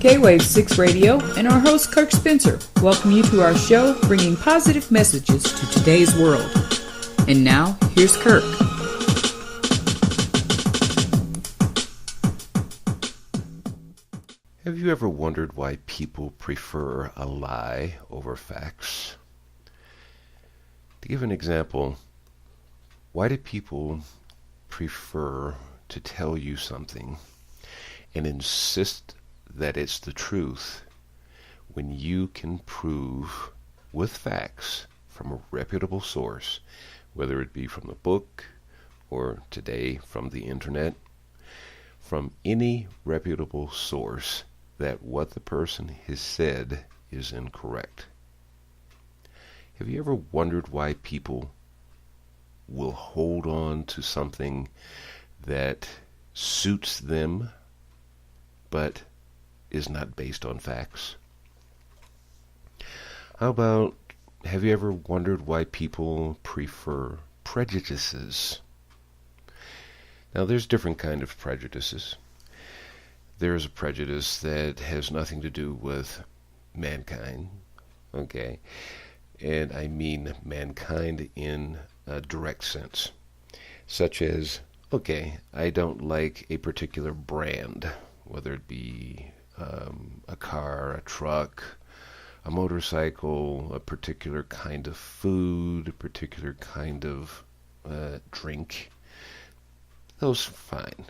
K-Wave 6 Radio and our host Kirk Spencer welcome you to our show bringing positive messages to today's world. And now, here's Kirk. Have you ever wondered why people prefer a lie over facts? To give an example, why do people prefer to tell you something and insist that it's the truth when you can prove with facts from a reputable source, whether it be from the book or today from the internet, from any reputable source, that what the person has said is incorrect? Have you ever wondered why people will hold on to something that suits them but is not based on facts? How about, have you ever wondered why people prefer prejudices? Now, there's different kind of prejudices. There's a prejudice that has nothing to do with mankind, okay? And I mean mankind in a direct sense, such as, okay, I don't like a particular brand, whether it be a car, a truck, a motorcycle, a particular kind of food, a particular kind of drink. Those are fine.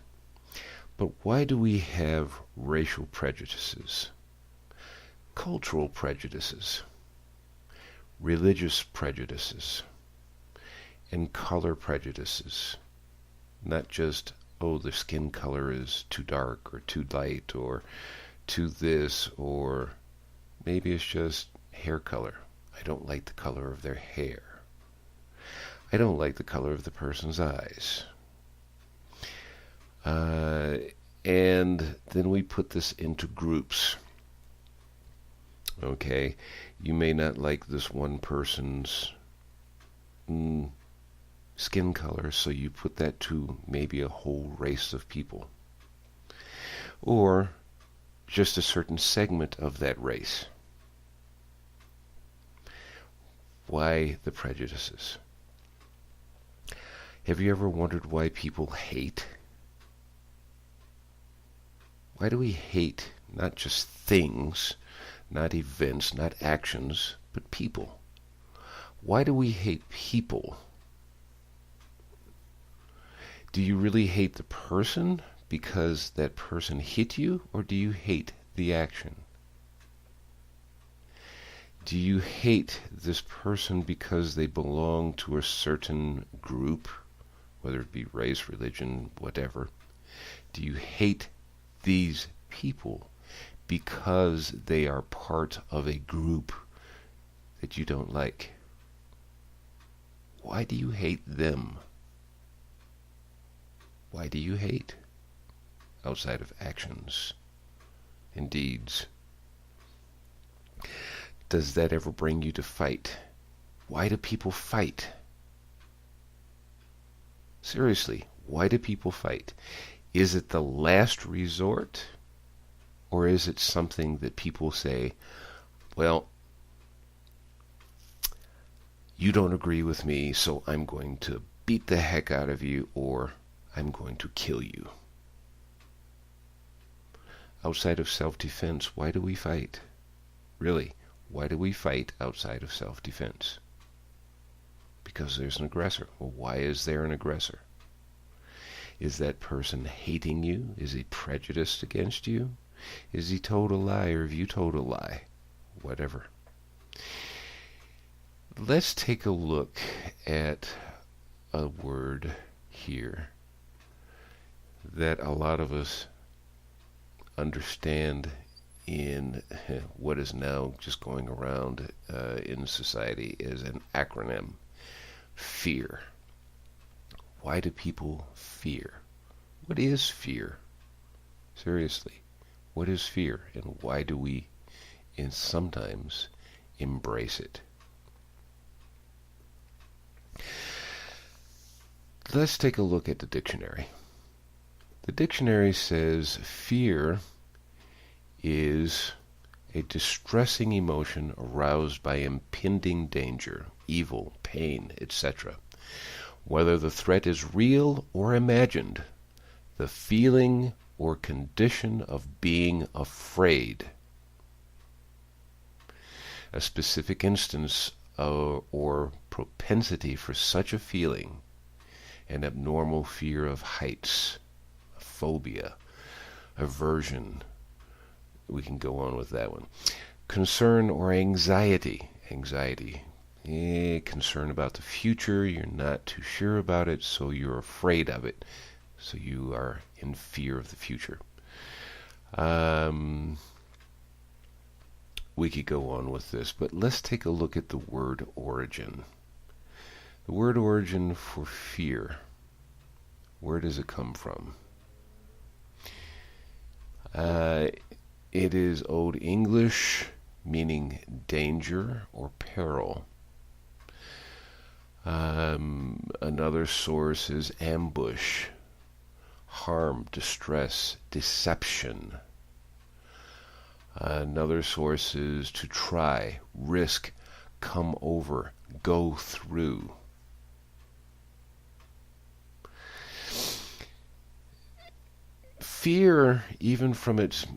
But why do we have racial prejudices, cultural prejudices, religious prejudices, and color prejudices? Not just, oh, the skin color is too dark or too light or too this, or maybe it's just hair color. I don't like the color of their hair. I don't like the color of the person's eyes. And then we put this into groups. Okay, you may not like this one person's skin color, so you put that to maybe a whole race of people. Or just a certain segment of that race. Why the prejudices? Have you ever wondered why people hate? Why do we hate not just things, not events, not actions, but people? Why do we hate people? Do you really hate the person because that person hit you, or do you hate the action? Do you hate this person because they belong to a certain group, whether it be race, religion, whatever? Do you hate these people because they are part of a group that you don't like? Why do you hate them? Why do you hate? Outside of actions and deeds. Does that ever bring you to fight? Why do people fight? Seriously, why do people fight? Is it the last resort? Or is it something that people say, well, you don't agree with me, so I'm going to beat the heck out of you, or I'm going to kill you? Outside of self-defense, why do we fight? Really, why do we fight outside of self-defense? Because there's an aggressor. Well, why is there an aggressor? Is that person hating you? Is he prejudiced against you? Is he told a lie, or have you told a lie? Whatever. Let's take a look at a word here that a lot of us understand in what is now just going around in society as an acronym: fear. Why do people fear? What is fear? Seriously, what is fear, and why do we sometimes embrace it? Let's take a look at the dictionary. The dictionary says fear is a distressing emotion aroused by impending danger, evil, pain, etc. Whether the threat is real or imagined, the feeling or condition of being afraid. A specific instance or propensity for such a feeling, an abnormal fear of heights, a phobia, aversion. We can go on with that one. Concern or anxiety. Concern about the future. You're not too sure about it, so you're afraid of it. So you are in fear of the future. We could go on with this, but let's take a look at the word origin. The word origin for fear. Where does it come from? It is Old English, meaning danger or peril. Another source is ambush, harm, distress, deception. Another source is to try, risk, come over, go through. Fear, even from its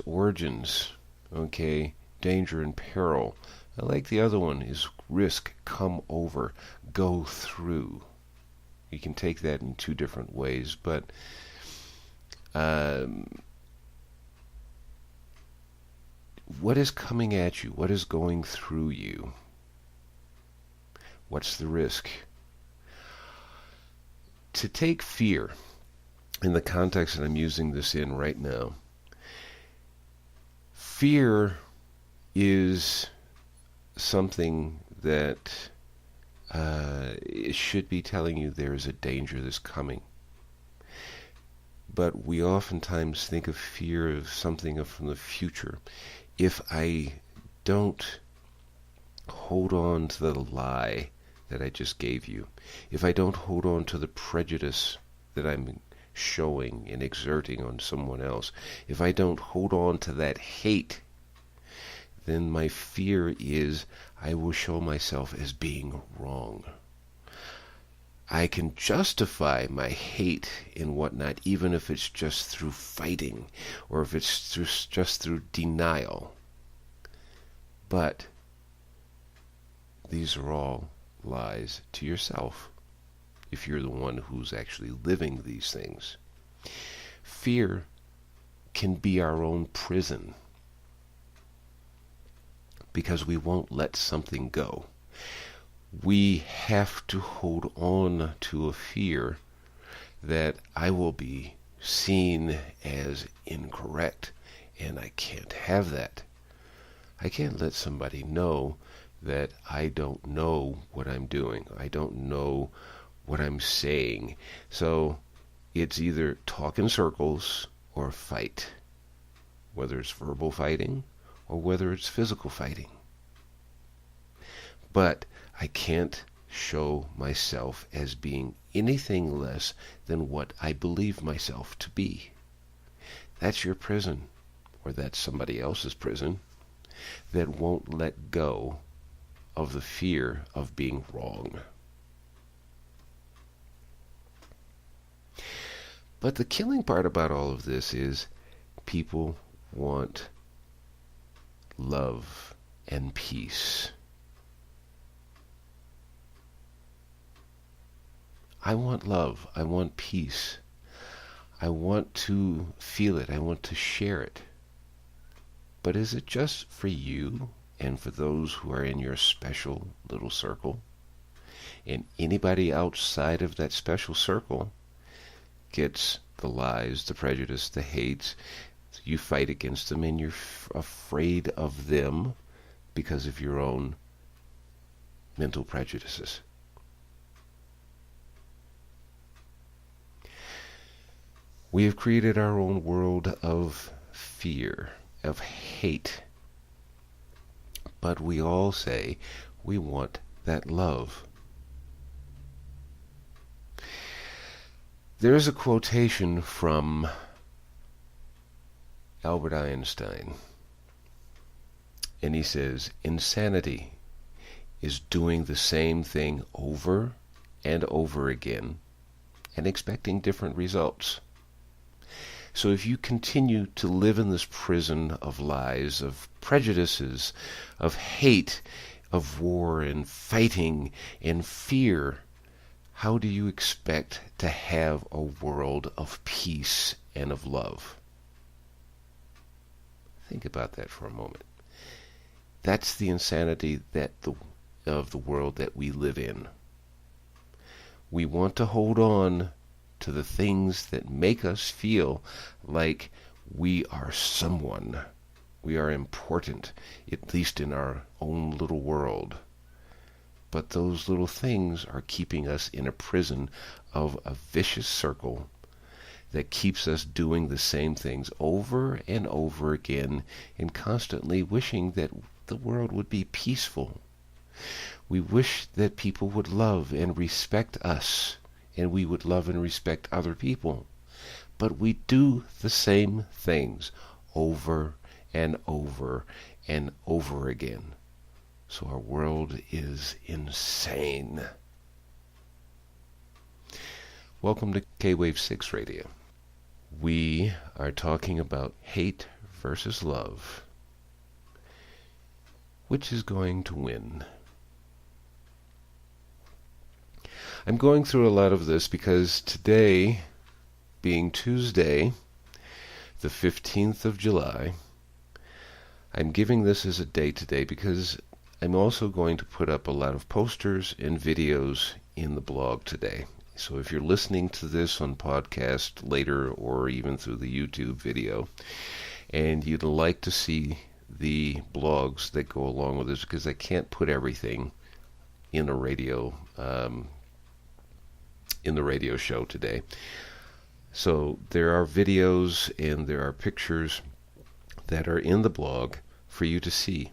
origins, okay, danger and peril. I like the other one, is risk, come over, go through. You can take that in two different ways, but what is coming at you? What is going through you? What's the risk? To take fear, in the context that I'm using this in right now, fear is something that it should be telling you there is a danger that's coming. But we oftentimes think of fear as something from the future. If I don't hold on to the lie that I just gave you, if I don't hold on to the prejudice that I'm showing and exerting on someone else, if I don't hold on to that hate, then my fear is I will show myself as being wrong. I can justify my hate and whatnot, even if it's just through fighting or if it's just through denial. But these are all lies to yourself if you're the one who's actually living these things. Fear can be our own prison because we won't let something go. We have to hold on to a fear that I will be seen as incorrect, and I can't have that. I can't let somebody know that I don't know what I'm doing. I don't know what I'm saying. So it's either talk in circles or fight, whether it's verbal fighting or whether it's physical fighting. But I can't show myself as being anything less than what I believe myself to be. That's your prison, or that's somebody else's prison, that won't let go of the fear of being wrong. But the killing part about all of this is people want love and peace. I want love. I want peace. I want to feel it. I want to share it. But is it just for you and for those who are in your special little circle? And anybody outside of that special circle gets the lies, the prejudice, the hates. You fight against them and you're afraid of them because of your own mental prejudices. We have created our own world of fear, of hate. But we all say we want that love. There's a quotation from Albert Einstein. And he says, insanity is doing the same thing over and over again and expecting different results. So if you continue to live in this prison of lies, of prejudices, of hate, of war and fighting and fear, how do you expect to have a world of peace and of love? Think about that for a moment. That's the insanity of the world that we live in. We want to hold on to the things that make us feel like we are someone. We are important, at least in our own little world. But those little things are keeping us in a prison of a vicious circle that keeps us doing the same things over and over again and constantly wishing that the world would be peaceful. We wish that people would love and respect us, and we would love and respect other people. But we do the same things over and over and over again. So our world is insane. Welcome to K-Wave 6 Radio. We are talking about hate versus love. Which is going to win? I'm going through a lot of this because today, being Tuesday, the 15th of July, I'm giving this as a day today because I'm also going to put up a lot of posters and videos in the blog today. So if you're listening to this on podcast later or even through the YouTube video, and you'd like to see the blogs that go along with this, because I can't put everything in the radio show today. So there are videos and there are pictures that are in the blog for you to see.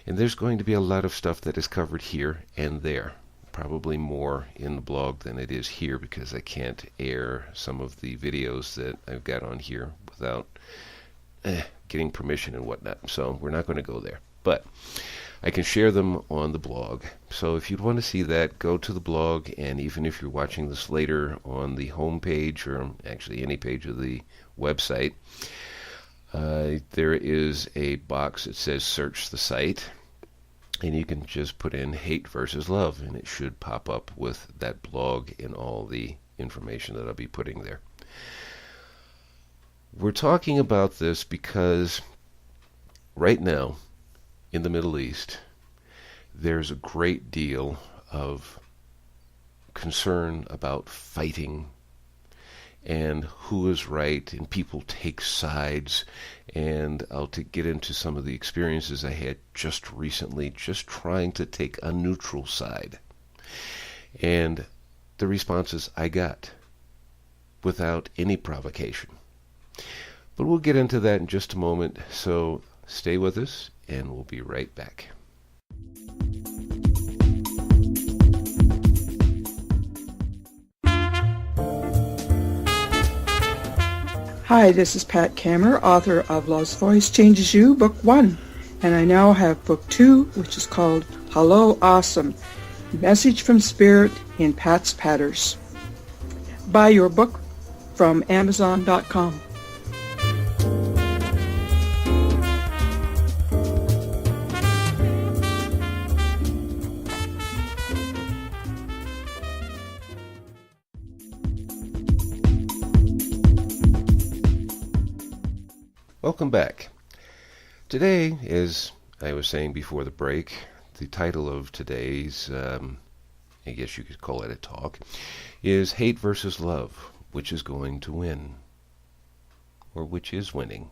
And there's going to be a lot of stuff that is covered here and there. Probably more in the blog than it is here because I can't air some of the videos that I've got on here without getting permission and whatnot. So we're not going to go there. But I can share them on the blog. So if you'd want to see that, go to the blog, and even if you're watching this later on the home page, or actually any page of the website, there is a box that says search the site, and you can just put in hate versus love, and it should pop up with that blog and all the information that I'll be putting there. We're talking about this because right now, in the Middle East, there's a great deal of concern about fighting and who is right, and people take sides, and I'll get into some of the experiences I had just recently, just trying to take a neutral side, and the responses I got without any provocation. But we'll get into that in just a moment, so stay with us, and we'll be right back. Hi, this is Pat Kammer, author of Love's Voice Changes You, Book 1. And I now have Book 2, which is called Hello Awesome, Message from Spirit in Pat's Patters. Buy your book from Amazon.com. Welcome back. Today, as I was saying before the break, the title of today's, I guess you could call it a talk, is Hate versus Love, which is going to win, or which is winning.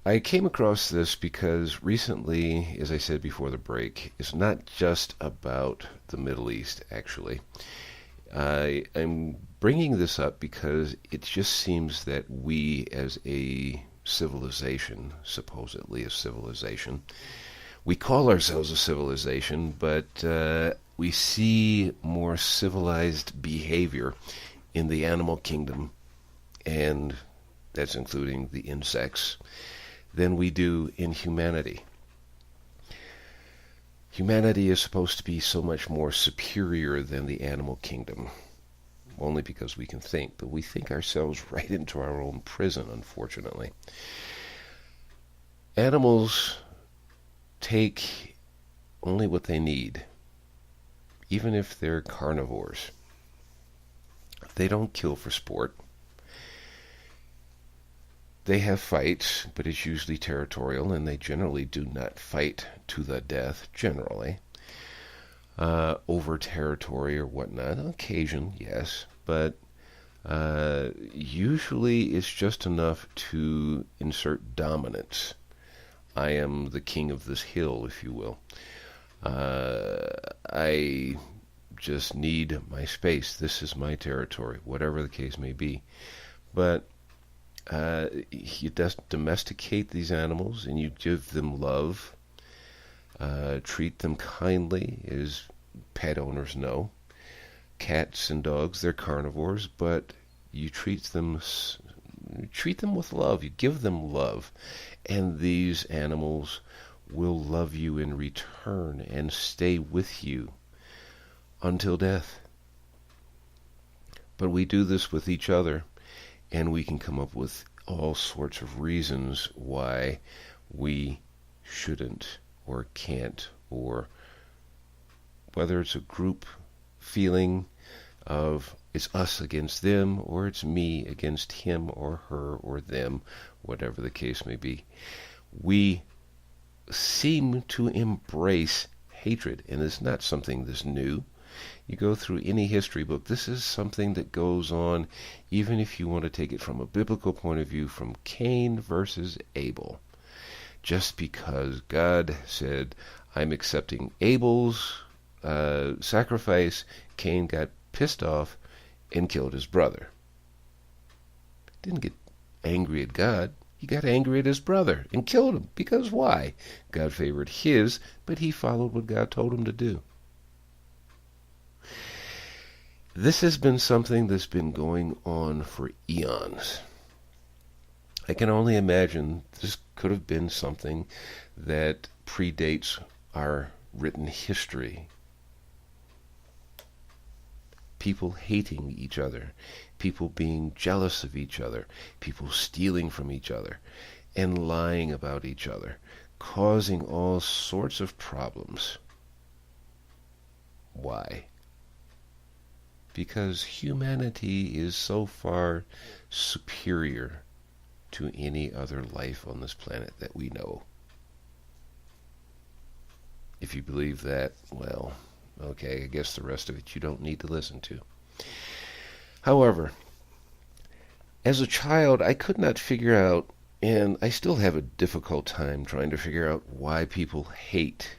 I came across this because recently, as I said before the break, it's not just about the Middle East, actually. I'm bringing this up because it just seems that we as a civilization, supposedly a civilization, we call ourselves a civilization, but we see more civilized behavior in the animal kingdom and that's including the insects, than we do in humanity. Humanity is supposed to be so much more superior than the animal kingdom, only because we can think, but we think ourselves right into our own prison, unfortunately. Animals take only what they need, even if they're carnivores. They don't kill for sport. They have fights, but it's usually territorial, and they generally do not fight to the death, generally, over territory or whatnot. On occasion, yes, but usually it's just enough to insert dominance. I am the king of this hill, if you will. I just need my space. This is my territory, whatever the case may be. But you domesticate these animals and you give them love, treat them kindly, as pet owners know. Cats and dogs, they're carnivores, but you treat them with love. You give them love, and these animals will love you in return and stay with you until death. But we do this with each other, and we can come up with all sorts of reasons why we shouldn't or can't, or whether it's a group feeling of it's us against them, or it's me against him or her or them, whatever the case may be. We seem to embrace hatred, and it's not something that's new. You go through any history book, this is something that goes on, even if you want to take it from a biblical point of view, from Cain versus Abel. Just because God said, I'm accepting Abel's sacrifice, Cain got pissed off and killed his brother. Didn't get angry at God. He got angry at his brother and killed him. Because why? God favored his, but he followed what God told him to do. This has been something that's been going on for eons. I can only imagine this could have been something that predates our written history. People hating each other, people being jealous of each other, people stealing from each other, and lying about each other, causing all sorts of problems. Why? Because humanity is so far superior to any other life on this planet that we know. If you believe that, well, okay, I guess the rest of it you don't need to listen to. However, as a child, I could not figure out, and I still have a difficult time trying to figure out why people hate.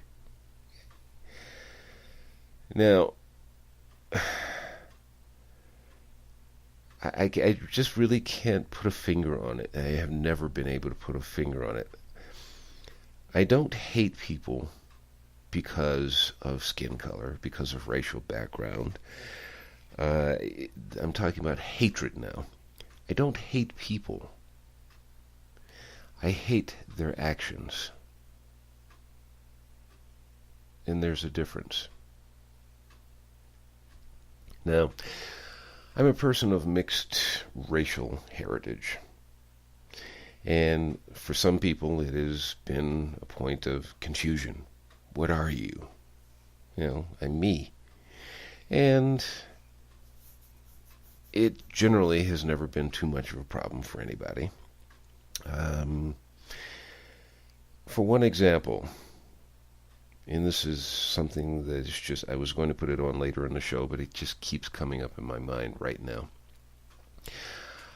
Now, I just really can't put a finger on it. I have never been able to put a finger on it. I don't hate people because of skin color, because of racial background. I'm talking about hatred now. I don't hate people. I hate their actions. And there's a difference. Now, I'm a person of mixed racial heritage. And for some people, it has been a point of confusion. What are you? You know, I'm me. And it generally has never been too much of a problem for anybody. For one example, and this is something that is just, I was going to put it on later in the show, but it just keeps coming up in my mind right now.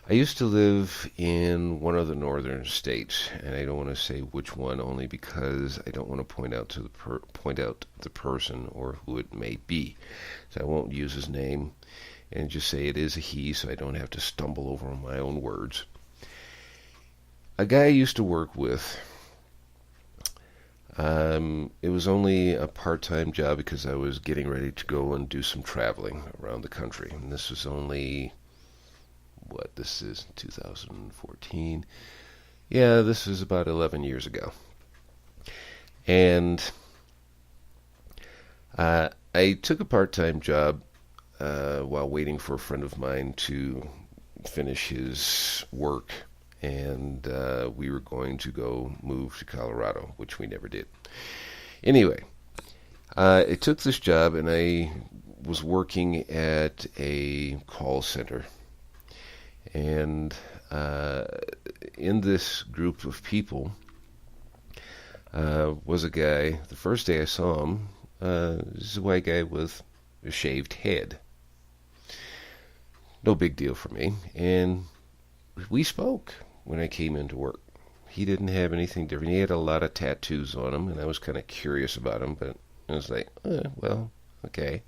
I used to live in one of the northern states, and I don't want to say which one, only because I don't want to point out the person or who it may be. So I won't use his name and just say it is a he, so I don't have to stumble over my own words. A guy I used to work with, it was only a part-time job because I was getting ready to go and do some traveling around the country. And this was only, this is 2014. Yeah, this is about 11 years ago. And I took a part-time job while waiting for a friend of mine to finish his work, and we were going to go move to Colorado, which we never did. Anyway, I took this job, and I was working at a call center. And in this group of people was a guy. The first day I saw him, this is a white guy with a shaved head. No big deal for me. And we spoke when I came into work. He didn't have anything different. He had a lot of tattoos on him, and I was kind of curious about him, but I was like, well, okay.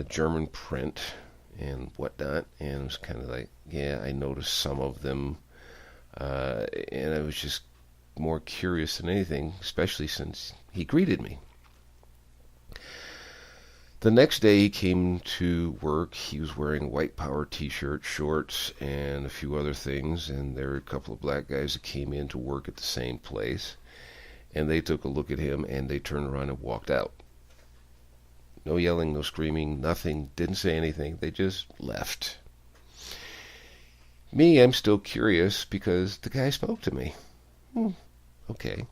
German print and whatnot, and it was kind of like, yeah, I noticed some of them, and I was just more curious than anything, especially since he greeted me. The next day he came to work. He was wearing a white power t-shirt, shorts, and a few other things, and there were a couple of black guys that came in to work at the same place, and they took a look at him, and they turned around and walked out. No yelling, no screaming, nothing, didn't say anything, they just left. Me, I'm still curious because the guy spoke to me. Okay.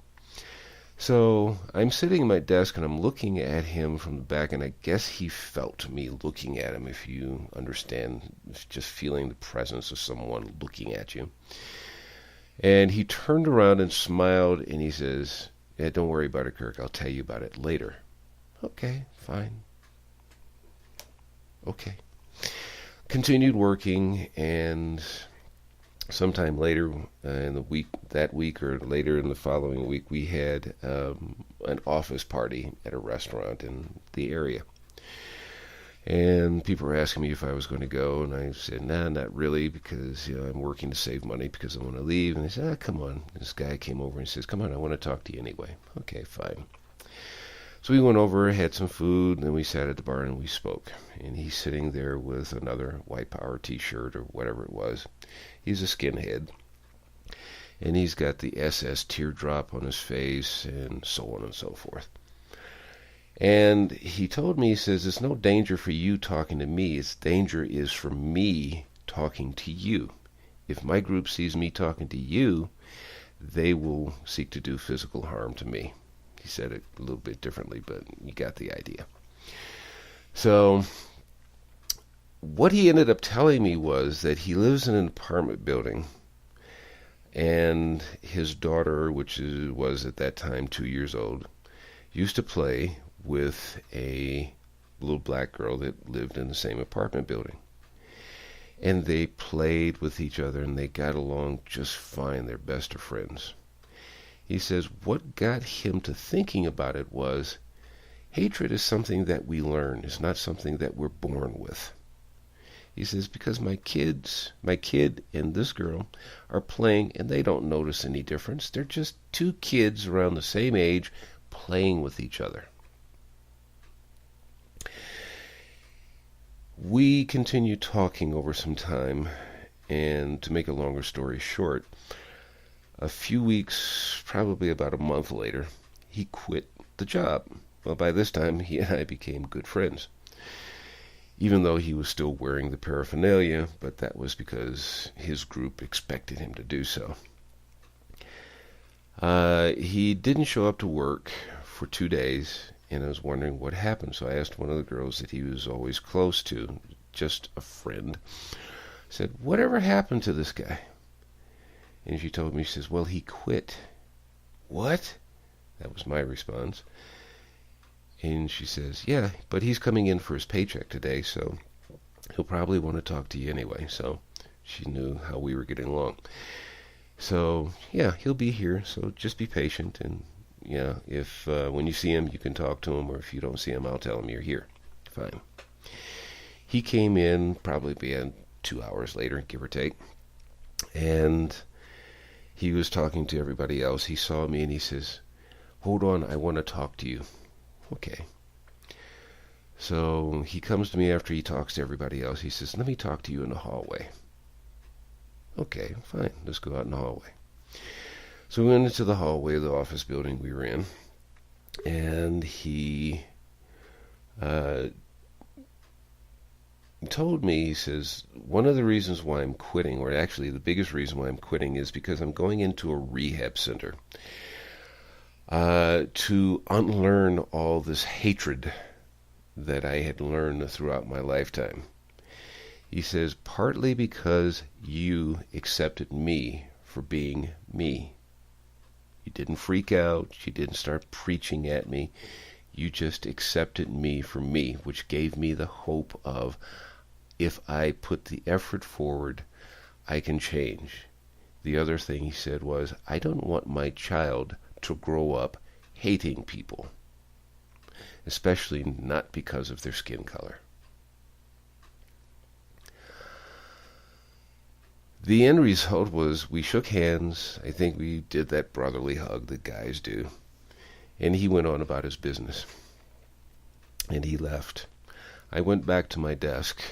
So I'm sitting at my desk and I'm looking at him from the back, and I guess he felt me looking at him, if you understand. It's just feeling the presence of someone looking at you. And he turned around and smiled, and he says, yeah, don't worry about it, Kirk. I'll tell you about it later. Okay, fine. Okay. Continued working, and sometime later in the week, that week or later in the following week, we had an office party at a restaurant in the area. And people were asking me if I was going to go, and I said, nah, not really, because I'm working to save money because I want to leave. And they said, come on. This guy came over and says, come on, I want to talk to you anyway. Okay, fine. So we went over, had some food, and then we sat at the bar and we spoke. And he's sitting there with another white power t-shirt or whatever it was. He's a skinhead. And he's got the SS teardrop on his face and so on and so forth. And he told me, he says, it's no danger for you talking to me. It's danger is for me talking to you. If my group sees me talking to you, they will seek to do physical harm to me. He said it a little bit differently, but you got the idea. So what he ended up telling me was that he lives in an apartment building, and his daughter, which was at that time 2 years old, used to play with a little black girl that lived in the same apartment building. And they played with each other, and they got along just fine. They're best of friends. He says what got him to thinking about it was hatred is something that we learn. It's not something that we're born with. He says because my kid and this girl are playing, and they don't notice any difference. They're just two kids around the same age playing with each other. We continued talking over some time, and to make a longer story short, a few weeks, probably about a month later, he quit the job. Well, by this time, he and I became good friends, even though he was still wearing the paraphernalia, but that was because his group expected him to do so. He didn't show up to work for 2 days, and I was wondering what happened. So I asked one of the girls that he was always close to, just a friend, I said, whatever happened to this guy? And she told me, she says, well, he quit. What? That was my response. And she says, yeah, but he's coming in for his paycheck today, so he'll probably want to talk to you anyway. So she knew how we were getting along. So, yeah, he'll be here, so just be patient. And, yeah, if when you see him, you can talk to him, or if you don't see him, I'll tell him you're here. Fine. He came in probably 2 hours later, give or take, and he was talking to everybody else. He saw me and he says, hold on, I want to talk to you. Okay. So he comes to me after he talks to everybody else. He says, let me talk to you in the hallway. Okay, fine. Let's go out in the hallway. So we went into the hallway of the office building we were in, and he told me, he says, one of the reasons why I'm quitting, or actually the biggest reason why I'm quitting, is because I'm going into a rehab center to unlearn all this hatred that I had learned throughout my lifetime. He says, partly because you accepted me for being me. You didn't freak out. You didn't start preaching at me. You just accepted me for me, which gave me the hope of, if I put the effort forward, I can change. The other thing he said was, I don't want my child to grow up hating people, especially not because of their skin color. The end result was we shook hands. I think we did that brotherly hug that guys do. And he went on about his business. And he left. I went back to my desk,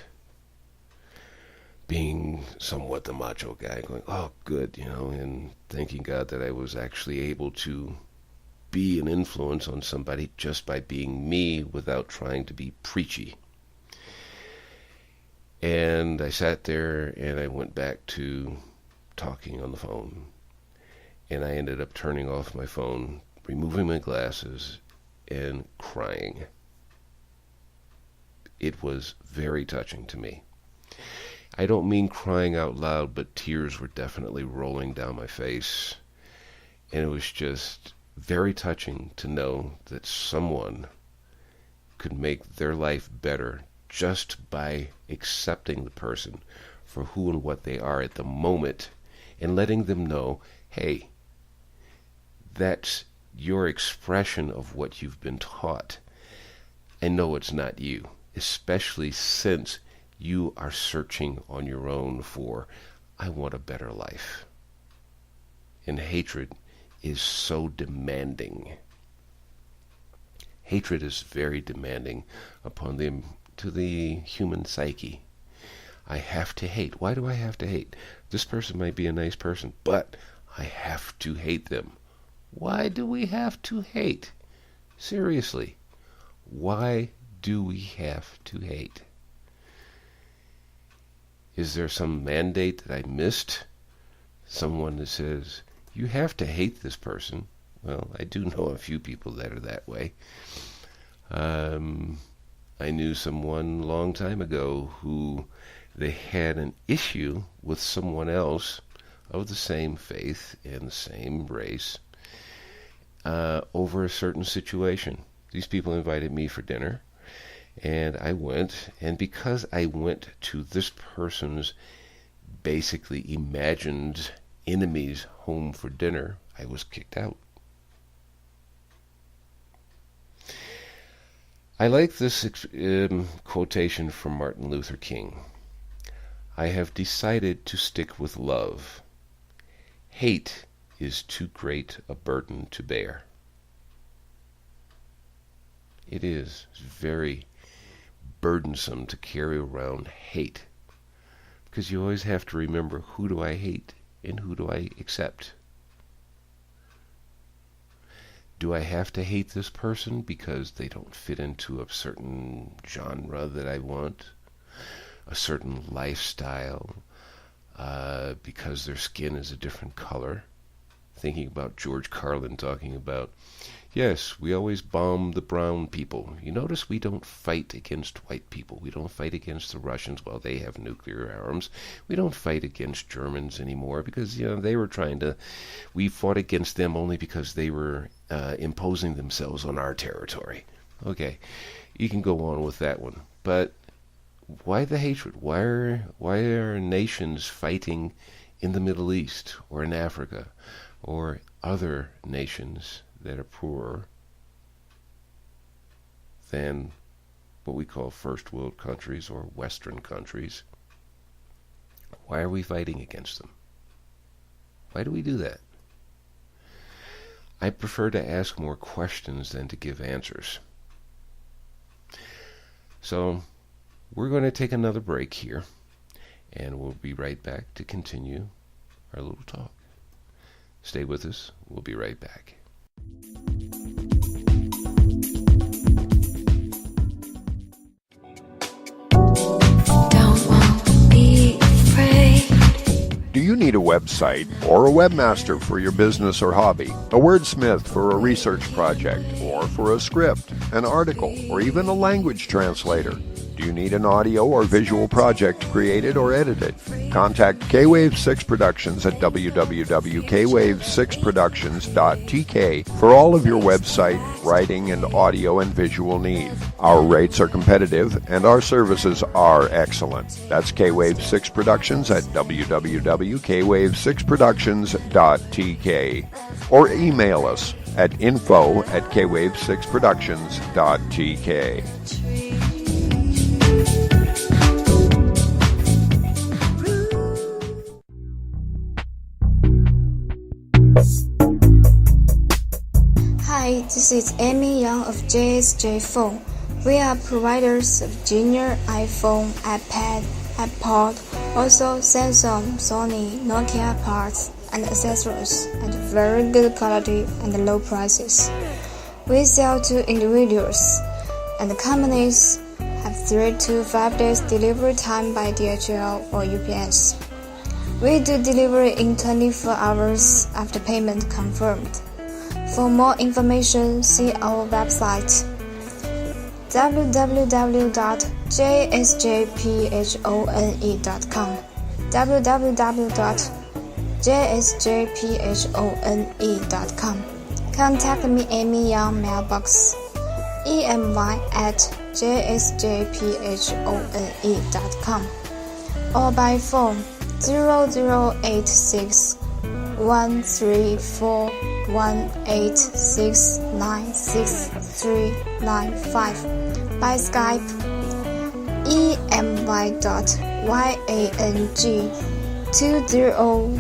being somewhat the macho guy, going, oh, good, and thanking God that I was actually able to be an influence on somebody just by being me without trying to be preachy. And I sat there and I went back to talking on the phone. And I ended up turning off my phone, removing my glasses, and crying. It was very touching to me. I don't mean crying out loud, but tears were definitely rolling down my face. And it was just very touching to know that someone could make their life better just by accepting the person for who and what they are at the moment and letting them know, hey, that's your expression of what you've been taught. I know it's not you, especially since you are searching on your own for, I want a better life. And hatred is so demanding. Hatred is very demanding upon the human psyche. I have to hate. Why do I have to hate? This person might be a nice person, but I have to hate them. Why do we have to hate? Seriously, why do we have to hate? Is there some mandate that I missed? Someone that says, you have to hate this person. Well, I do know a few people that are that way. I knew someone a long time ago who they had an issue with someone else of the same faith and the same race over a certain situation. These people invited me for dinner, and I went, and because I went to this person's basically imagined enemy's home for dinner, I was kicked out. I like this quotation from Martin Luther King. I have decided to stick with love. Hate is too great a burden to bear. It is very burdensome to carry around hate, because you always have to remember, who do I hate and who do I accept? Do I have to hate this person because they don't fit into a certain genre that I want? A certain lifestyle? Because their skin is a different color? Thinking about George Carlin talking about, yes, we always bomb the brown people. You notice we don't fight against white people. We don't fight against the Russians while they have nuclear arms. We don't fight against Germans anymore because, they were we fought against them only because they were imposing themselves on our territory. Okay, you can go on with that one. But why the hatred? Why are nations fighting in the Middle East or in Africa or other nations that are poorer than what we call first world countries or Western countries? Why are we fighting against them? Why do we do that? I prefer to ask more questions than to give answers. So we're going to take another break here, and we'll be right back to continue our little talk. Stay with us. We'll be right back. Do you need a website or a webmaster for your business or hobby? A wordsmith for a research project or for a script, an article, or even a language translator? Do you need an audio or visual project created or edited? Contact K-Wave 6 Productions at www.kwave6productions.tk for all of your website, writing, and audio and visual needs. Our rates are competitive and our services are excellent. That's K-Wave 6 Productions at www.kwave6productions.tk or email us at info@kwave6productions.tk. Hi, this is Amy Young of JSJ Phone. We are providers of junior iPhone, iPad, iPod, also Samsung, Sony, Nokia parts and accessories at very good quality and low prices. We sell to individuals, and companies have 3 to 5 days delivery time by DHL or UPS. We do delivery in 24 hours after payment confirmed. For more information, see our website www.jsjphone.com www.jsjphone.com. Contact me Amy Young mailbox emy@jsjphone.com or by phone 0086 13418696395, by Skype emy.yang2012.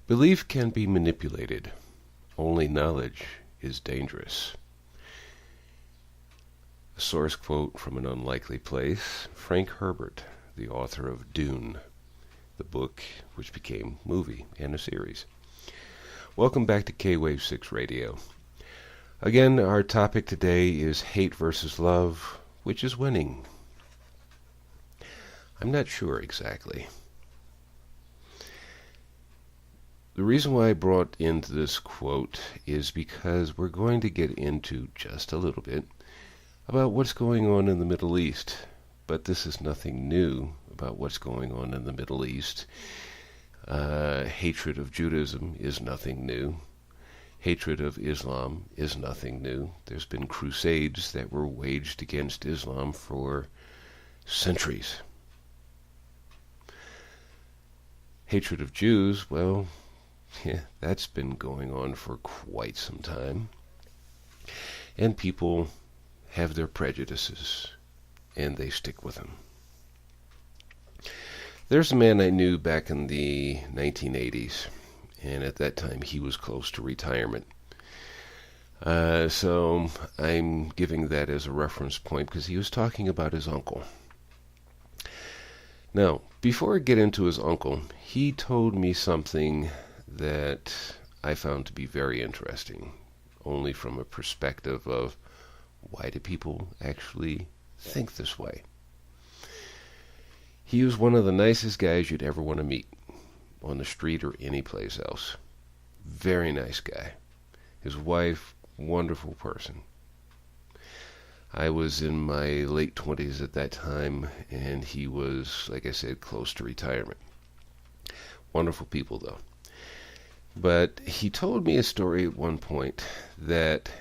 Belief can be manipulated. Only knowledge is dangerous. A source quote from an unlikely place, Frank Herbert, the author of Dune, the book which became movie and a series. Welcome back to K-Wave 6 Radio. Again, our topic today is hate versus love, which is winning. I'm not sure exactly. The reason why I brought into this quote is because we're going to get into just a little bit about what's going on in the Middle East. But this is nothing new about what's going on in the Middle East. Hatred of Judaism is nothing new. Hatred of Islam is nothing new. There's been crusades that were waged against Islam for centuries. Hatred of Jews, well, yeah, that's been going on for quite some time. And people have their prejudices, and they stick with them. There's a man I knew back in the 1980s, and at that time he was close to retirement. So I'm giving that as a reference point because he was talking about his uncle. Now, before I get into his uncle, he told me something that I found to be very interesting, only from a perspective of why do people actually think this way. He was one of the nicest guys you'd ever want to meet on the street or any place else. Very nice guy. His wife, wonderful person. I was in my late 20s at that time, and he was, like I said, close to retirement. Wonderful people, though. But he told me a story at one point that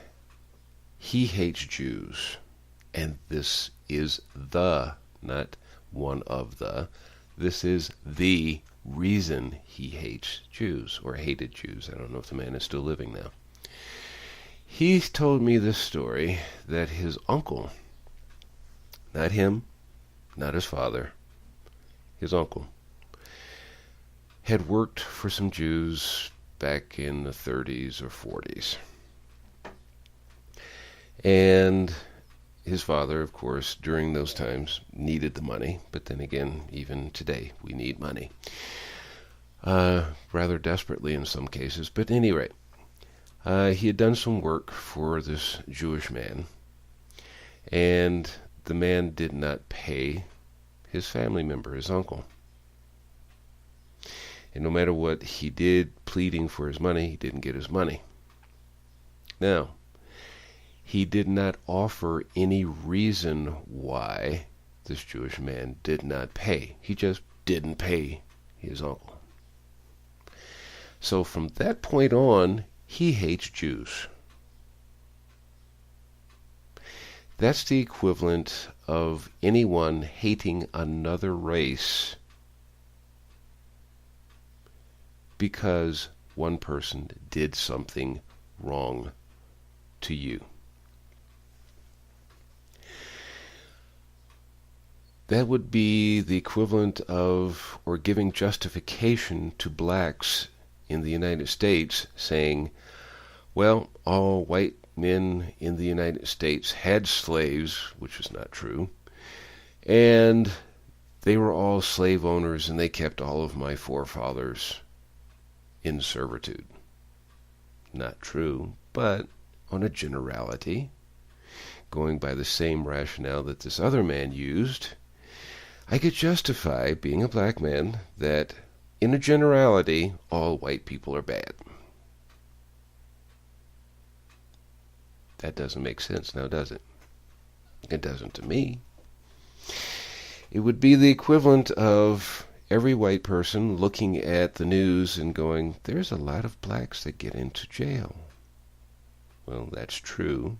he hates Jews. And this is the, not one of the, this is the reason he hates Jews, or hated Jews. I don't know if the man is still living now. He told me this story that his uncle not him, not his father, his uncle, had worked for some Jews back in the 30s or 40s. And his father, of course, during those times needed the money, but then again, even today, we need money. Rather desperately in some cases, but at any rate, he had done some work for this Jewish man, and the man did not pay his family member, his uncle. And no matter what he did pleading for his money, he didn't get his money. Now, he did not offer any reason why this Jewish man did not pay. He just didn't pay his uncle. So from that point on, he hates Jews. That's the equivalent of anyone hating another race because one person did something wrong to you. That would be the equivalent of, or giving justification to blacks in the United States saying, well, all white men in the United States had slaves, which is not true, and they were all slave owners and they kept all of my forefathers in servitude. Not true, but on a generality, going by the same rationale that this other man used, I could justify, being a black man, that in a generality, all white people are bad. That doesn't make sense now, does it? It doesn't to me. It would be the equivalent of every white person looking at the news and going, there's a lot of blacks that get into jail. Well, that's true.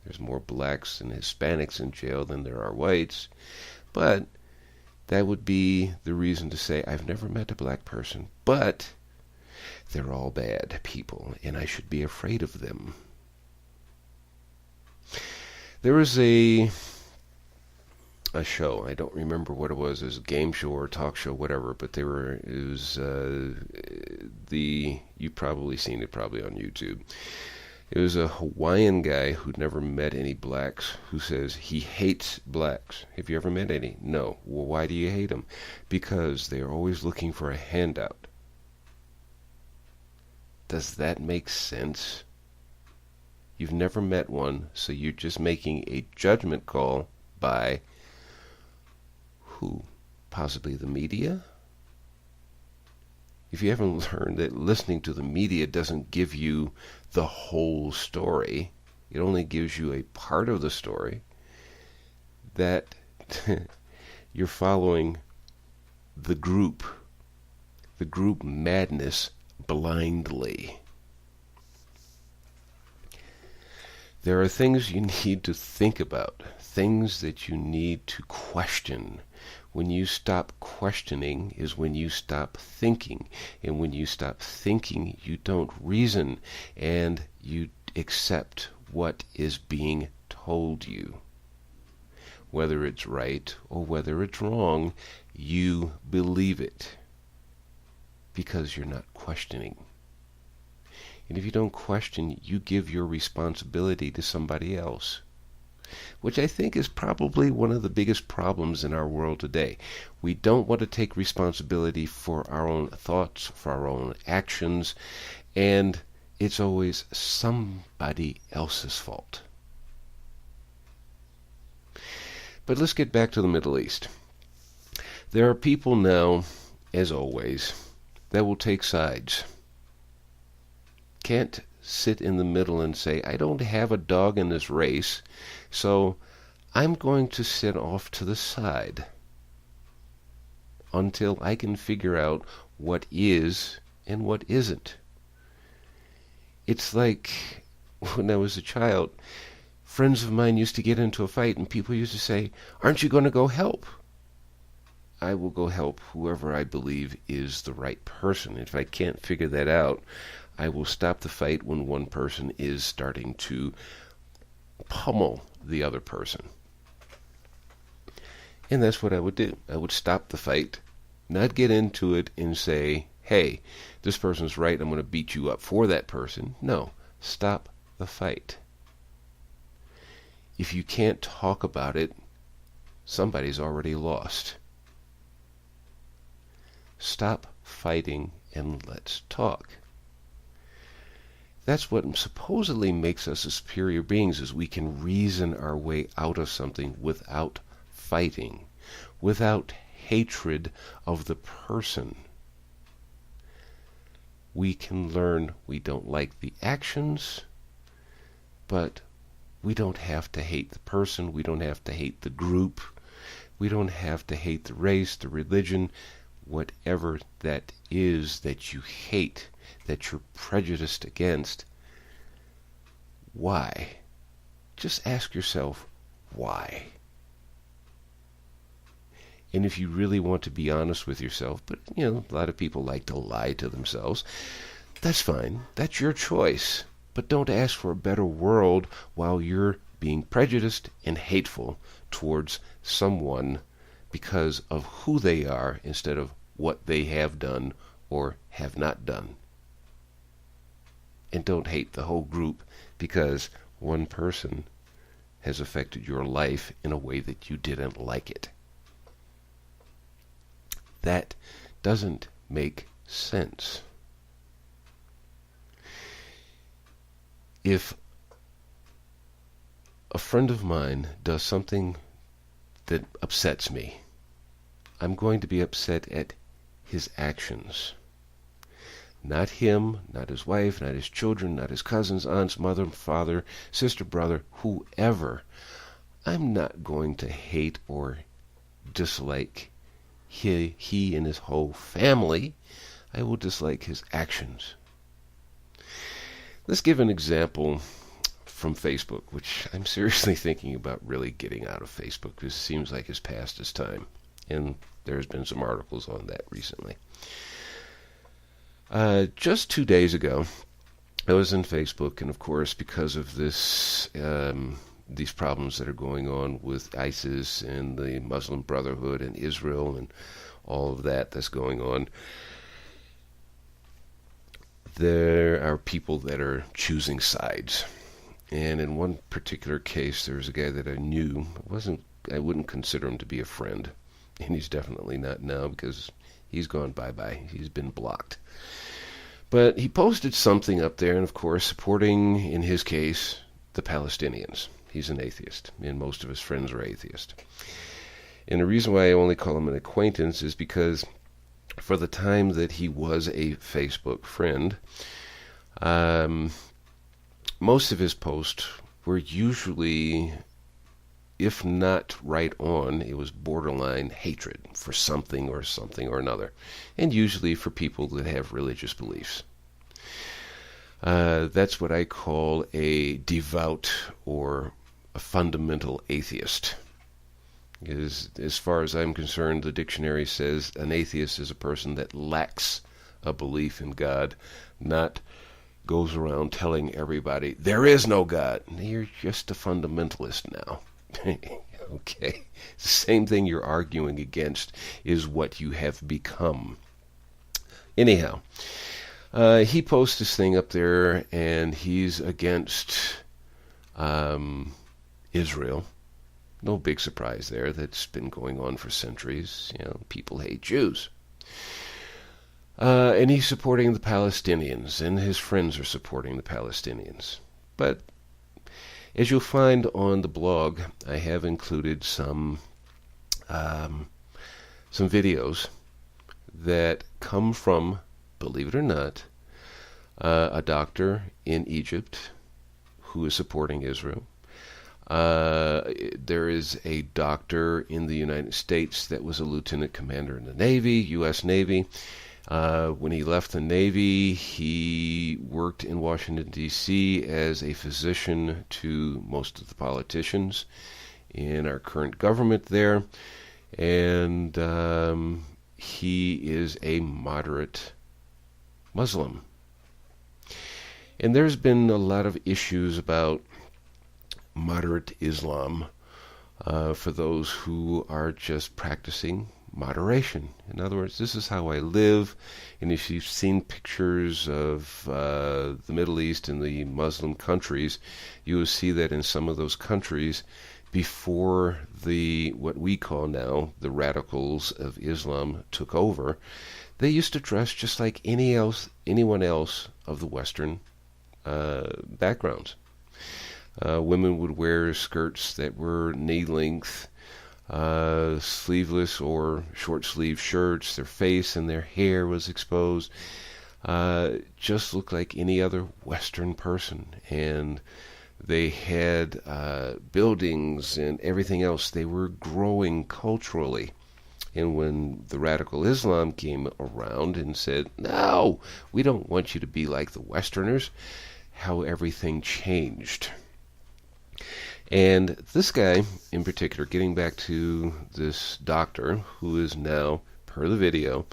There's more blacks and Hispanics in jail than there are whites. But that would be the reason to say, I've never met a black person, but they're all bad people, and I should be afraid of them. There was a show, I don't remember what it was a game show or a talk show, whatever, but you've probably seen it probably on YouTube. It was a Hawaiian guy who'd never met any blacks who says he hates blacks. Have you ever met any? No. Well, why do you hate them? Because they're always looking for a handout. Does that make sense? You've never met one, so you're just making a judgment call by who? Possibly the media? If you haven't learned that listening to the media doesn't give you the whole story, it only gives you a part of the story, that you're following the group madness blindly. There are things you need to think about, things that you need to question. When you stop questioning is when you stop thinking. And when you stop thinking, you don't reason and you accept what is being told you. Whether it's right or whether it's wrong, you believe it because you're not questioning. And if you don't question, you give your responsibility to somebody else, which I think is probably one of the biggest problems in our world today. We don't want to take responsibility for our own thoughts, for our own actions, and it's always somebody else's fault. But let's get back to the Middle East. There are people now, as always, that will take sides. Can't sit in the middle and say, I don't have a dog in this race, so I'm going to sit off to the side until I can figure out what is and what isn't. It's like when I was a child, friends of mine used to get into a fight and people used to say, aren't you going to go help? I will go help whoever I believe is the right person. If I can't figure that out, I will stop the fight when one person is starting to pummel the other person. And that's what I would do. I would stop the fight, not get into it and say, hey, this person's right, I'm going to beat you up for that person. No, stop the fight. If you can't talk about it, somebody's already lost. Stop fighting and let's talk. That's what supposedly makes us as superior beings, is we can reason our way out of something without fighting, without hatred of the person. We can learn we don't like the actions, but we don't have to hate the person, we don't have to hate the group, we don't have to hate the race, the religion, whatever that is that you hate, that you're prejudiced against. Why? Just ask yourself, why? And if you really want to be honest with yourself, but a lot of people like to lie to themselves, that's fine. That's your choice. But don't ask for a better world while you're being prejudiced and hateful towards someone because of who they are instead of what they have done or have not done. And don't hate the whole group because one person has affected your life in a way that you didn't like it. That doesn't make sense. If a friend of mine does something that upsets me, I'm going to be upset at his actions. Not him, not his wife, not his children, not his cousins, aunts, mother, father, sister, brother, whoever. I'm not going to hate or dislike he and his whole family. I will dislike his actions. Let's give an example from Facebook, which I'm seriously thinking about really getting out of Facebook because it seems like it's past its time. And there's been some articles on that recently. Just 2 days ago, I was in Facebook, and of course, because of this, these problems that are going on with ISIS and the Muslim Brotherhood and Israel and all of that that's going on, there are people that are choosing sides. And in one particular case, there was a guy that I knew. I wouldn't consider him to be a friend. And he's definitely not now because he's gone bye-bye. He's been blocked. But he posted something up there, and of course, supporting, in his case, the Palestinians. He's an atheist, and most of his friends are atheists. And the reason why I only call him an acquaintance is because for the time that he was a Facebook friend, most of his posts were usually, if not right on, it was borderline hatred for something or another, and usually for people that have religious beliefs. That's what I call a devout or a fundamental atheist. As far as I'm concerned, the dictionary says an atheist is a person that lacks a belief in God, not goes around telling everybody, there is no God. You're just a fundamentalist now. Okay. The same thing you're arguing against is what you have become. Anyhow, he posts this thing up there, and he's against Israel. No big surprise there. That's been going on for centuries. People hate Jews. And he's supporting the Palestinians, and his friends are supporting the Palestinians. But as you'll find on the blog, I have included some videos that come from, believe it or not, a doctor in Egypt who is supporting Israel. There is a doctor in the United States that was a lieutenant commander in the Navy, U.S. Navy. When he left the Navy, he worked in Washington, D.C. as a physician to most of the politicians in our current government there. And he is a moderate Muslim. And there's been a lot of issues about moderate Islam for those who are just practicing moderation. In other words, this is how I live. And if you've seen pictures of the Middle East and the Muslim countries, you will see that in some of those countries, before what we call now the radicals of Islam took over, they used to dress just like anyone else of the Western backgrounds. Women would wear skirts that were knee-length, sleeveless or short-sleeve shirts. Their face and their hair was exposed. Just looked like any other Western person. And they had buildings and everything else. They were growing culturally. And when the radical Islam came around and said, no, we don't want you to be like the Westerners, how everything changed. And this guy, in particular, getting back to this doctor, who is now, per the video,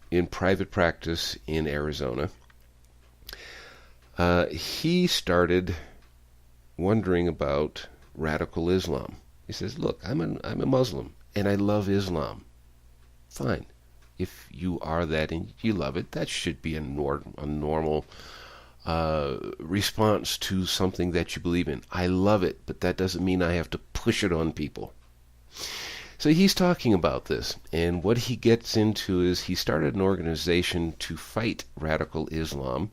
in private practice in Arizona, he started wondering about radical Islam. He says, look, I'm a Muslim, and I love Islam. Fine. If you are that and you love it, that should be a normal response to something that you believe in. I love it, but that doesn't mean I have to push it on people. So he's talking about this, and what he gets into is he started an organization to fight radical Islam,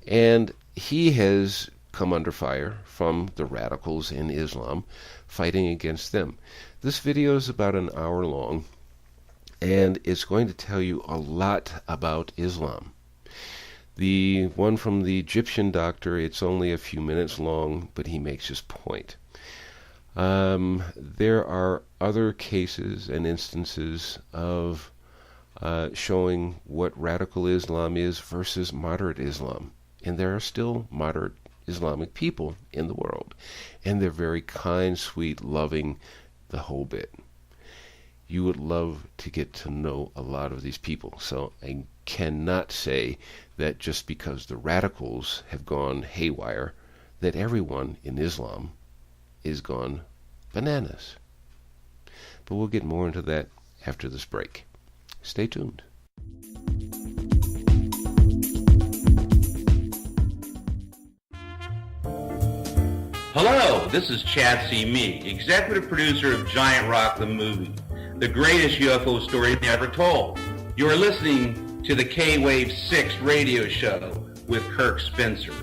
and he has come under fire from the radicals in Islam, fighting against them. This video is about an hour long, and it's going to tell you a lot about Islam. The one from the Egyptian doctor, it's only a few minutes long, but he makes his point. There are other cases and instances of showing what radical Islam is versus moderate Islam. And there are still moderate Islamic people in the world. And they're very kind, sweet, loving, the whole bit. You would love to get to know a lot of these people. So I cannot say that just because the radicals have gone haywire, that everyone in Islam is gone bananas. But we'll get more into that after this break. Stay tuned. Hello, this is Chad C. Meek, executive producer of Giant Rock the Movie, the greatest UFO story ever told. You are listening to the K-Wave 6 radio show with Kirk Spencer.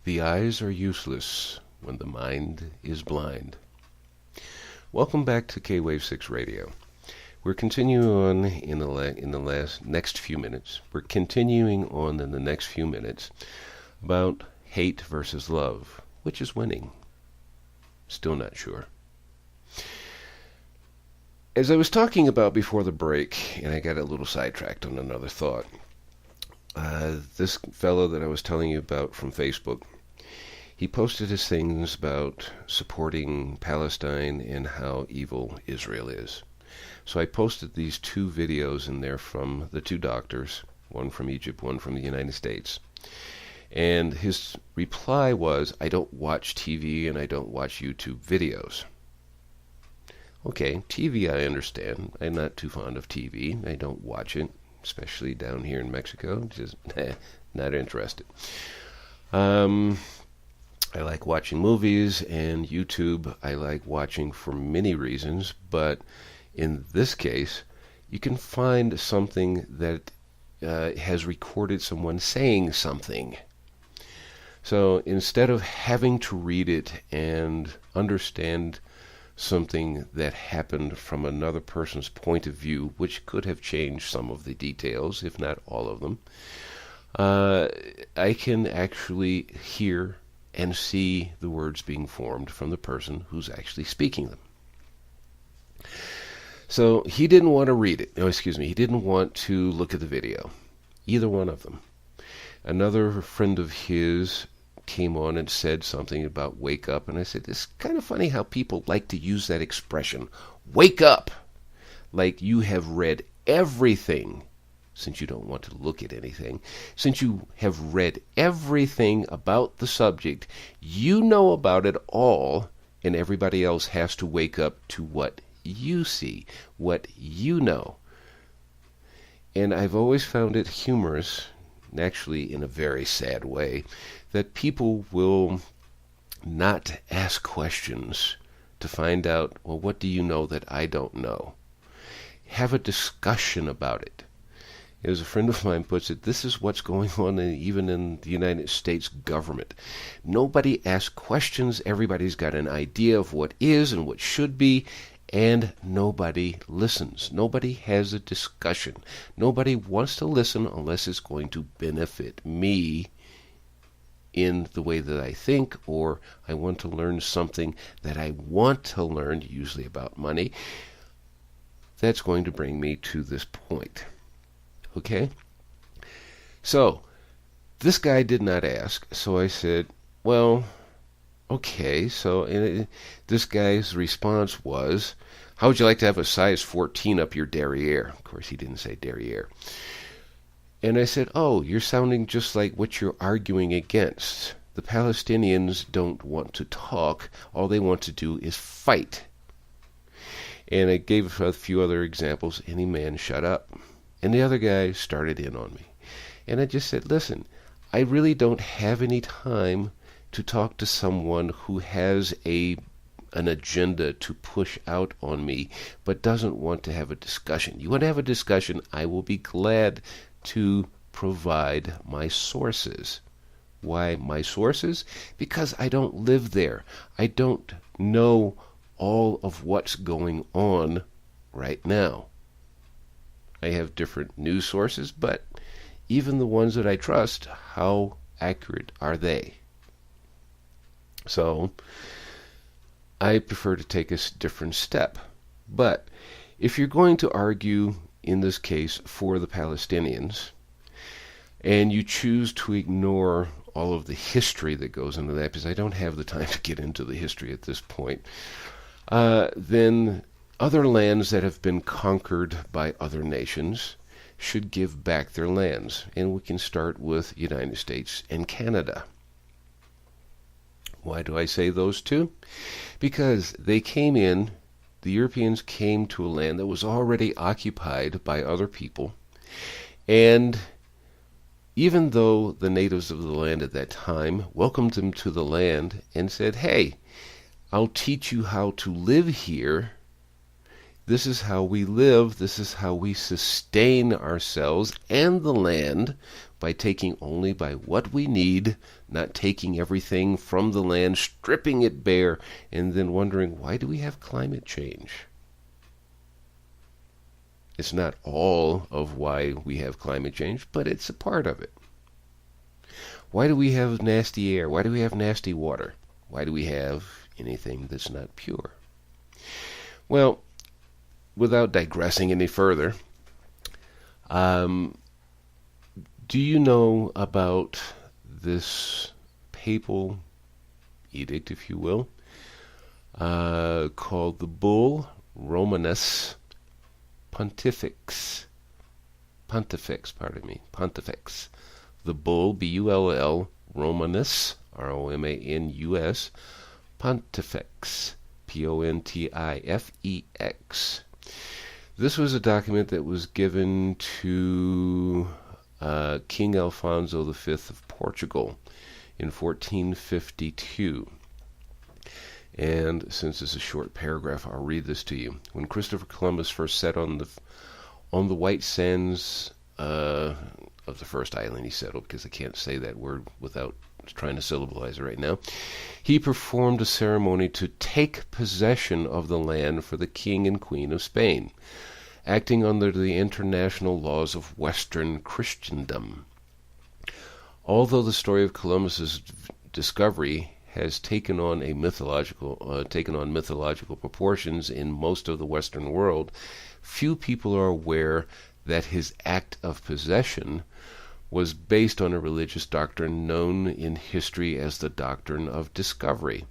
The eyes are useless when the mind is blind. Welcome back to K-Wave 6 Radio. We're continuing on in the next few minutes. We're continuing on in the next few minutes about hate versus love. Which is winning? Still not sure. As I was talking about before the break, and I got a little sidetracked on another thought, this fellow that I was telling you about from Facebook, he posted his things about supporting Palestine and how evil Israel is. So I posted these two videos in there from the two doctors, one from Egypt, one from the United States. And his reply was, I don't watch TV and I don't watch YouTube videos. Okay, TV I understand. I'm not too fond of TV. I don't watch it, especially down here in Mexico. Just not interested. I like watching movies, and YouTube I like watching for many reasons, but in this case, you can find something that has recorded someone saying something. So instead of having to read it and understand something that happened from another person's point of view, which could have changed some of the details, if not all of them, I can actually hear and see the words being formed from the person who's actually speaking them. So he didn't want to read it. He didn't want to look at the video. Either one of them. Another friend of his came on and said something about wake up, and I said, it's kind of funny how people like to use that expression, wake up, like you have read everything since you don't want to look at anything, since you have read everything about the subject, you know about it all, and everybody else has to wake up to what you see, what you know. And I've always found it humorous, actually in a very sad way, that people will not ask questions to find out, well, what do you know that I don't know? Have a discussion about it. As a friend of mine puts it, this is what's going on even in the United States government. Nobody asks questions. Everybody's got an idea of what is and what should be, and nobody listens. Nobody has a discussion. Nobody wants to listen unless it's going to benefit me in the way that I think, or I want to learn something that I want to learn, usually about money. That's going to bring me to this point. Okay? So, this guy did not ask, so I said, well, okay. So this guy's response was, how would you like to have a size 14 up your derriere? Of course, he didn't say derriere. And I said, oh, you're sounding just like what you're arguing against. The Palestinians don't want to talk. All they want to do is fight. And I gave a few other examples. Any man, shut up. And the other guy started in on me. And I just said, listen, I really don't have any time to talk to someone who has an agenda to push out on me, but doesn't want to have a discussion. You want to have a discussion, I will be glad to provide my sources. Why my sources? Because I don't live there. I don't know all of what's going on right now. I have different news sources, but even the ones that I trust, how accurate are they? So I prefer to take a different step. But if you're going to argue, in this case, for the Palestinians, and you choose to ignore all of the history that goes into that, because I don't have the time to get into the history at this point, then other lands that have been conquered by other nations should give back their lands. And we can start with United States and Canada. Why do I say those two? Because they came in, the Europeans came to a land that was already occupied by other people, and even though the natives of the land at that time welcomed them to the land and said, hey, I'll teach you how to live here. This is how we live. This is how we sustain ourselves and the land, by taking only by what we need, not taking everything from the land, stripping it bare, and then wondering, why do we have climate change? It's not all of why we have climate change, but it's a part of it. Why do we have nasty air? Why do we have nasty water? Why do we have anything that's not pure? Well, without digressing any further, do you know about this papal edict, if you will, called the Bull Romanus Pontifex? Pontifex. The Bull, B-U-L-L, Romanus, R-O-M-A-N-U-S, Pontifex, P-O-N-T-I-F-E-X. This was a document that was given to King Alfonso V of Portugal in 1452. And since it's a short paragraph, I'll read this to you. When Christopher Columbus first set on the white sands of the first island he settled, because I can't say that word without trying to syllableize it right now, he performed a ceremony to take possession of the land for the King and Queen of Spain, acting under the international laws of Western Christendom. Although the story of Columbus's discovery has taken on mythological proportions in most of the Western world, few people are aware that his act of possession was based on a religious doctrine known in history as the doctrine of discovery.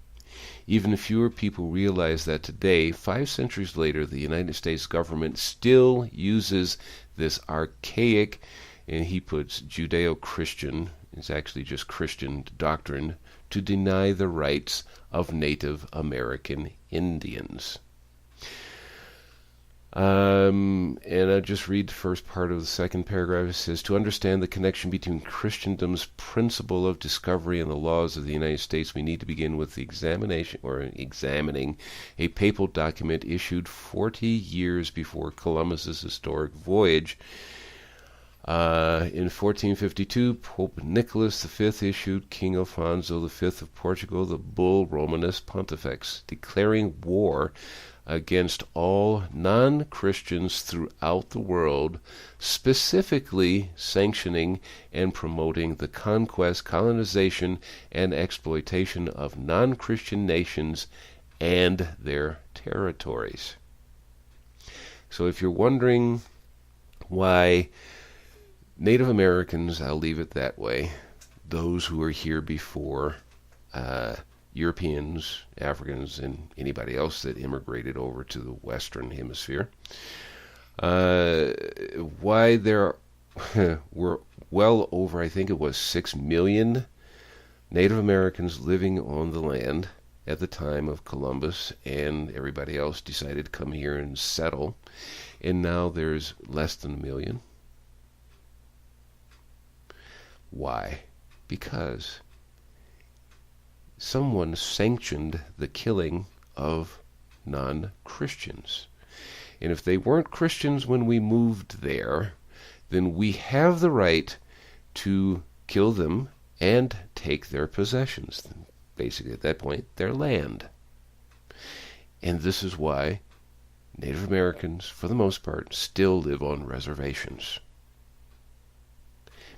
Even fewer people realize that today, 5 centuries later, the United States government still uses this archaic, and he puts Judeo-Christian, it's actually just Christian doctrine, to deny the rights of Native American Indians. And I'll just read the first part of the second paragraph. It says, to understand the connection between Christendom's principle of discovery and the laws of the United States, we need to begin with the examining a papal document issued 40 years before Columbus's historic voyage. In 1452, Pope Nicholas V issued King Alfonso V of Portugal the bull Romanus Pontifex, declaring war against all non-Christians throughout the world, specifically sanctioning and promoting the conquest, colonization, and exploitation of non-Christian nations and their territories. So if you're wondering why Native Americans, I'll leave it that way, those who were here before Europeans, Africans, and anybody else that immigrated over to the Western Hemisphere, why there were well over, I think it was 6 million Native Americans living on the land at the time of Columbus, and everybody else decided to come here and settle, and now there's less than 1 million. Why? Because someone sanctioned the killing of non-Christians. And if they weren't Christians when we moved there, then we have the right to kill them and take their possessions. Basically, at that point, their land. And this is why Native Americans, for the most part, still live on reservations.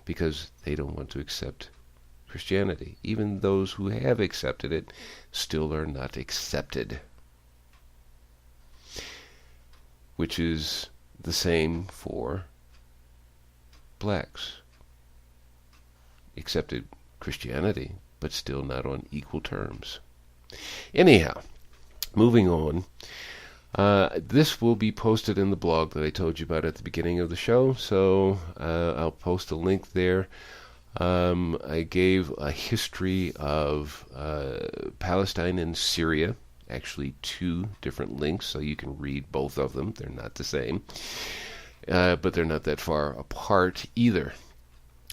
Because they don't want to accept Christianity. Even those who have accepted it still are not accepted. Which is the same for blacks. Accepted Christianity, but still not on equal terms. Anyhow, moving on. This will be posted in the blog that I told you about at the beginning of the show, so I'll post a link there. I gave a history of Palestine and Syria, actually 2 different links, so you can read both of them. They're not the same, but they're not that far apart either.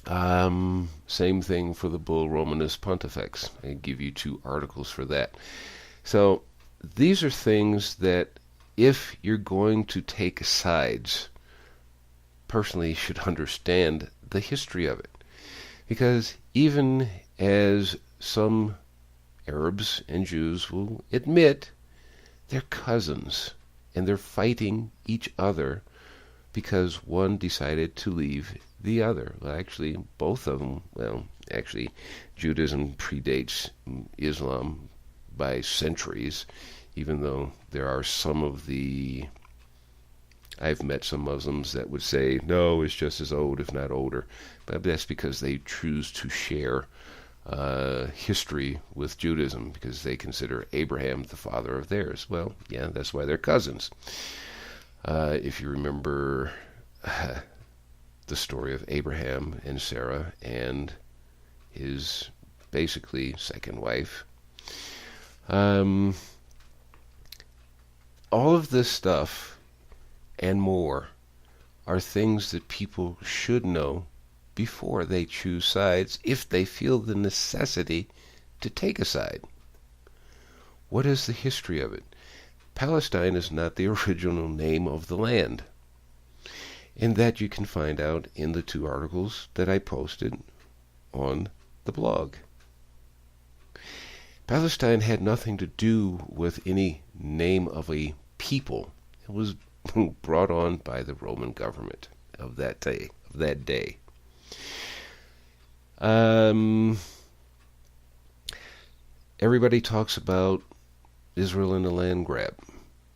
Same thing for the bull Romanus Pontifex. I give you 2 articles for that. So these are things that, if you're going to take sides, personally you should understand the history of it. Because even as some Arabs and Jews will admit, they're cousins, and they're fighting each other because one decided to leave the other. Well, actually, both of them, Judaism predates Islam by centuries, even though there are some of the... I've met some Muslims that would say, no, it's just as old, if not older. But that's because they choose to share history with Judaism, because they consider Abraham the father of theirs. Well, yeah, that's why they're cousins. If you remember the story of Abraham and Sarah and his basically second wife. All of this stuff and more are things that people should know before they choose sides, if they feel the necessity to take a side. What is the history of it? Palestine is not the original name of the land. And that you can find out in the 2 articles that I posted on the blog. Palestine had nothing to do with any name of a people. It was brought on by the Roman government of that day. Everybody talks about Israel and the land grab.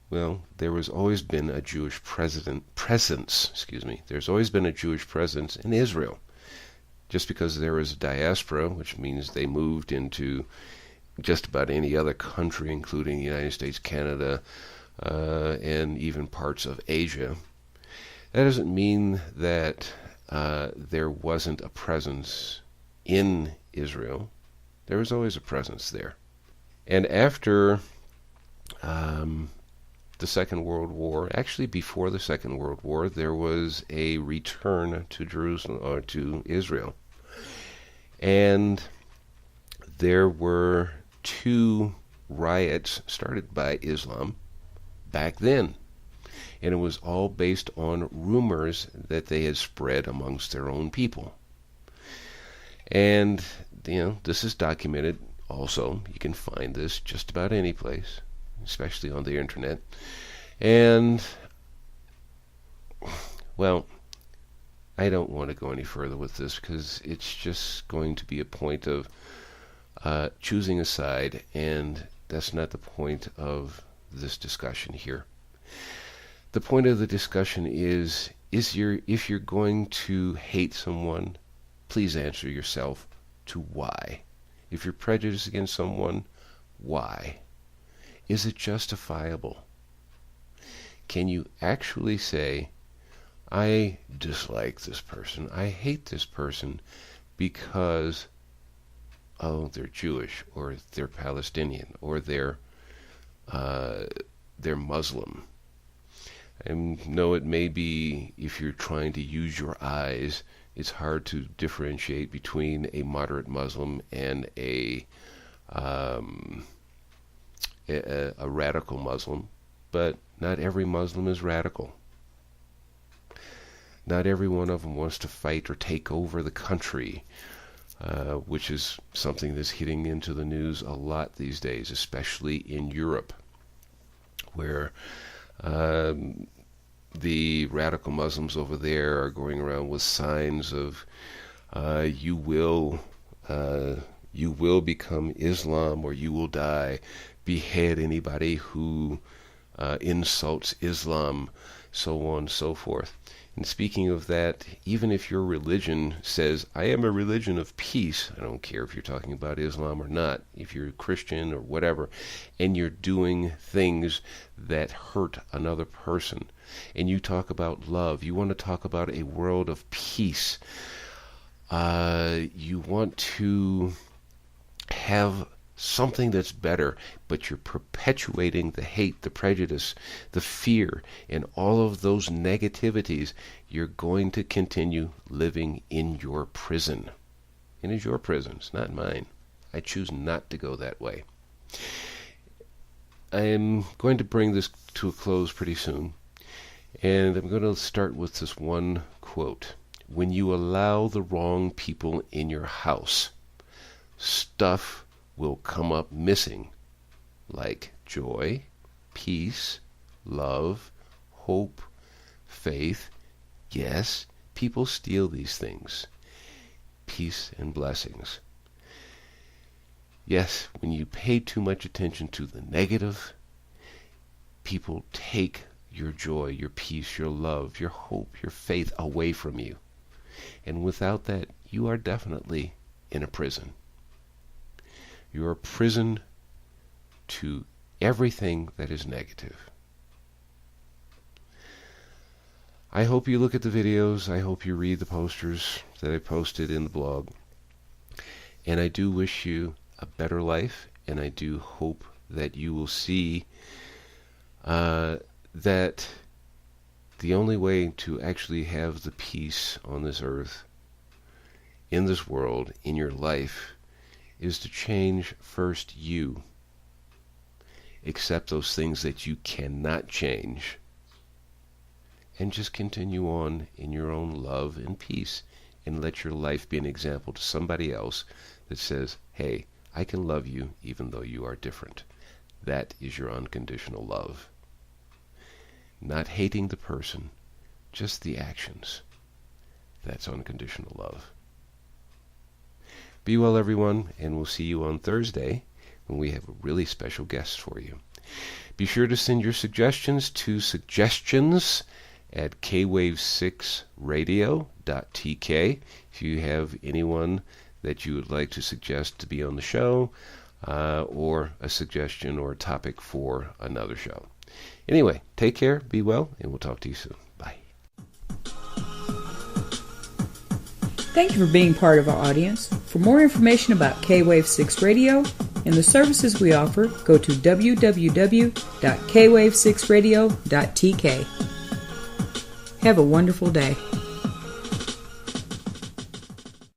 Well, there has always been a Jewish presence. There's always been a Jewish presence in Israel. Just because there was a diaspora, which means they moved into just about any other country, including the United States, Canada, and even parts of Asia. That doesn't mean that there wasn't a presence in Israel. There was always a presence there. And after the Second World War, actually before the Second World War, there was a return to Jerusalem, or to Israel. And there were 2 riots started by Islam back then. And it was all based on rumors that they had spread amongst their own people. And, this is documented also. You can find this just about any place, especially on the internet. And, well, I don't want to go any further with this because it's just going to be a point of choosing a side, and that's not the point of this discussion here. The point of the discussion is if you're going to hate someone, please answer yourself to why. If you're prejudiced against someone, why? Is it justifiable? Can you actually say, I dislike this person, I hate this person because, they're Jewish, or they're Palestinian, or they're Muslim? And no, it may be, if you're trying to use your eyes, it's hard to differentiate between a moderate Muslim and a radical Muslim. But not every Muslim is radical. Not every one of them wants to fight or take over the country, which is something that's hitting into the news a lot these days, especially in Europe, where the radical Muslims over there are going around with signs of you will become Islam or you will die, behead anybody who insults Islam, so on and so forth. And speaking of that, even if your religion says, I am a religion of peace, I don't care if you're talking about Islam or not, if you're a Christian or whatever, and you're doing things that hurt another person, and you talk about love, you want to talk about a world of peace, you want to have something that's better, but you're perpetuating the hate, the prejudice, the fear, and all of those negativities, you're going to continue living in your prison. It is your prison, it's not mine. I choose not to go that way. I'm going to bring this to a close pretty soon, and I'm going to start with this one quote. When you allow the wrong people in your house, stuff will come up missing, like joy, peace, love, hope, faith. Yes, people steal these things. Peace and blessings. Yes, when you pay too much attention to the negative, people take your joy, your peace, your love, your hope, your faith away from you. And without that, you are definitely in a prison. You're a prison to everything that is negative. I hope you look at the videos. I hope you read the posters that I posted in the blog. And I do wish you a better life, and I do hope that you will see that the only way to actually have the peace on this earth, in this world, in your life, is to change first you. Accept those things that you cannot change, and just continue on in your own love and peace, and let your life be an example to somebody else that says, hey, I can love you even though you are different. That is your unconditional love. Not hating the person, just the actions. That's unconditional love. Be well, everyone, and we'll see you on Thursday when we have a really special guest for you. Be sure to send your suggestions to suggestions@kwave6radio.tk. If you have anyone that you would like to suggest to be on the show, or a suggestion or a topic for another show. Anyway, take care, be well, and we'll talk to you soon. Bye. Thank you for being part of our audience. For more information about K-Wave 6 Radio and the services we offer, go to www.kwave6radio.tk. Have a wonderful day.